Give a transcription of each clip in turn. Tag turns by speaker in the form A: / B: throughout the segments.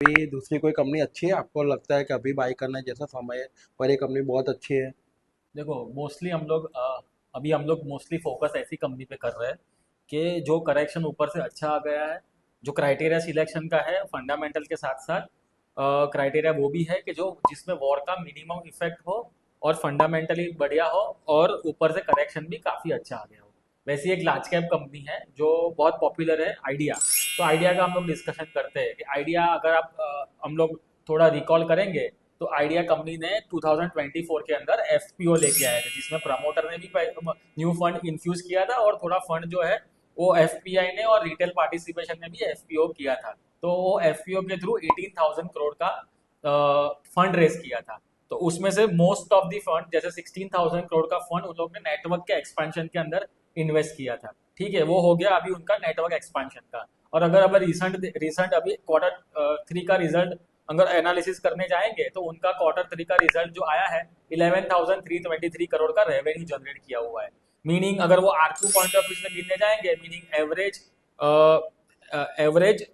A: अभी दूसरी कोई कंपनी अच्छी है, आपको लगता है कि अभी बाई करना है जैसा समय है, और ये कंपनी बहुत अच्छी है?
B: देखो मोस्टली हम लोग अभी हम लोग मोस्टली फोकस ऐसी कंपनी पे कर रहे हैं कि जो करेक्शन ऊपर से अच्छा आ गया है, जो क्राइटेरिया सिलेक्शन का है फंडामेंटल के साथ साथ क्राइटेरिया वो भी है कि जो जिसमें वॉर का मिनिमम इफेक्ट हो और फंडामेंटली बढ़िया हो और ऊपर से करेक्शन भी काफ़ी अच्छा आ गया हो। वैसे एक लार्ज कैप कंपनी है जो बहुत पॉपुलर है, आइडिया। तो आइडिया का हम लोग डिस्कशन करते हैं कि आइडिया अगर हम लोग थोड़ा रिकॉल करेंगे तो आइडिया कंपनी ने 2024 के अंदर एफपीओ लेके आए थे, जिसमें प्रमोटर ने भी न्यू फंड इन्फ्यूज किया था और थोड़ा फंड जो है वो एफपीआई ने और रिटेल पार्टिसिपेशन ने भी एफपीओ किया था। तो वो एफपीओ के थ्रू 18,000 करोड़ का फंड रेस किया था। तो उसमें से मोस्ट ऑफ द फंड जैसे 16,000 करोड़ का फंड उन लोग ने नेटवर्क के एक्सपेंशन के अंदर इन्वेस्ट किया था। ठीक है, वो हो गया अभी उनका नेटवर्क एक्सपेंशन का। और अगर अगर रिसेंट रिसेंट अभी क्वार्टर 3 का रिजल्ट अगर एनालिसिस करने जाएंगे तो उनका क्वार्टर 3 का रिजल्ट जो आया है 11,323 करोड़ का रेवेन्यू जनरेट किया हुआ है। मीनिंग अगर वो आरपू पॉइंट ऑफ व्यू से गिनने जाएंगे, मीनिंग एवरेज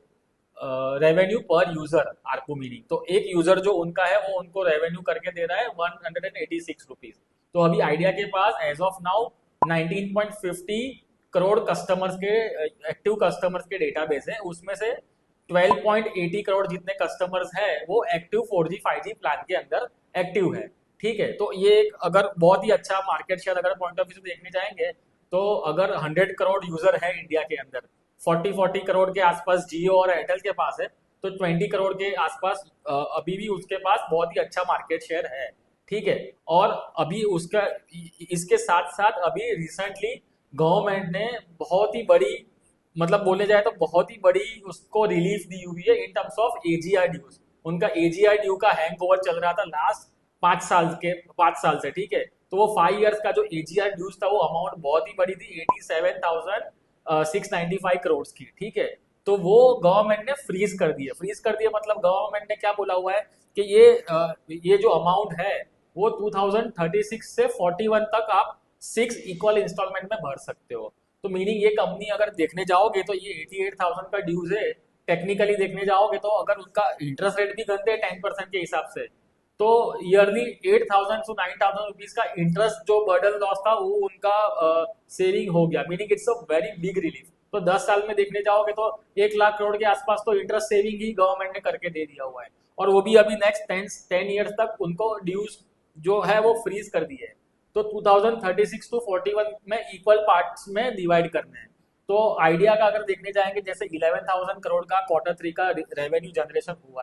B: रेवेन्यू पर यूजर आरपू, मीनिंग तो एक यूजर जो उनका है वो उनको रेवेन्यू करके दे रहा है 186 रुपीज। तो अभी आइडिया के पास as of now 19.50 crore customers के एक्टिव कस्टमर्स के डेटाबेस है। उसमें से 12.80 करोड़ जितने कस्टमर्स है वो एक्टिव 4G 5G प्लान के अंदर एक्टिव है। ठीक है, तो ये एक अगर बहुत ही अच्छा मार्केट शेयर अगर पॉइंट ऑफ व्यू से देखने जाएंगे तो अगर 100 करोड़ यूजर है इंडिया के अंदर, 40 करोड़ के आसपास जियो और एयरटेल के पास है, तो 20 करोड़ के आसपास अभी भी उसके पास बहुत ही अच्छा मार्केट शेयर है। ठीक है, और अभी उसका इसके साथ साथ अभी रिसेंटली गवर्नमेंट ने बहुत ही बड़ी, मतलब बोले जाए तो बहुत ही बड़ी उसको रिलीफ दी हुई है in terms of AGR dues. उनका एजीआर ड्यू का हैंग ओवर चल रहा था लास्ट 5 साल से। ठीक है, तो वो 5 इयर्स का जो एजीआर ड्यूज था वो अमाउंट बहुत ही बड़ी थी, 87,695 करोड़ की। ठीक है, तो वो गवर्नमेंट ने फ्रीज कर दिया मतलब गवर्नमेंट ने क्या बोला हुआ है कि ये जो अमाउंट है वो 2036 से 41 तक आप 6 इक्वल इंस्टॉलमेंट में भर सकते हो। तो मीनिंग ये कंपनी अगर देखने जाओगे तो ये 88,000 का ड्यूज है। टेक्निकली देखने जाओगे तो अगर उनका इंटरेस्ट रेट भी गनते हैं 10% के हिसाब से, तो ईयरली 8,000 to 9,000 रुपीज का इंटरेस्ट जो बर्डन लॉस था वो उनका सेविंग हो गया। Meaning it's a very big relief. तो 10 साल में देखने जाओगे तो 1 लाख करोड़ के आसपास तो इंटरेस्ट सेविंग ही गवर्नमेंट ने करके दे दिया हुआ है। और वो भी अभी नेक्स्ट 10 ईयर्स तक उनको ड्यूज जो है वो फ्रीज कर दिए है। तो 2036 टू 41 में इक्वल पार्ट्स में डिवाइड करने हैं। तो आइडिया का अगर देखने जाएंगे जैसे 11,000 करोड़ का क्वार्टर 3 का रेवेन्यू जनरेशन हुआ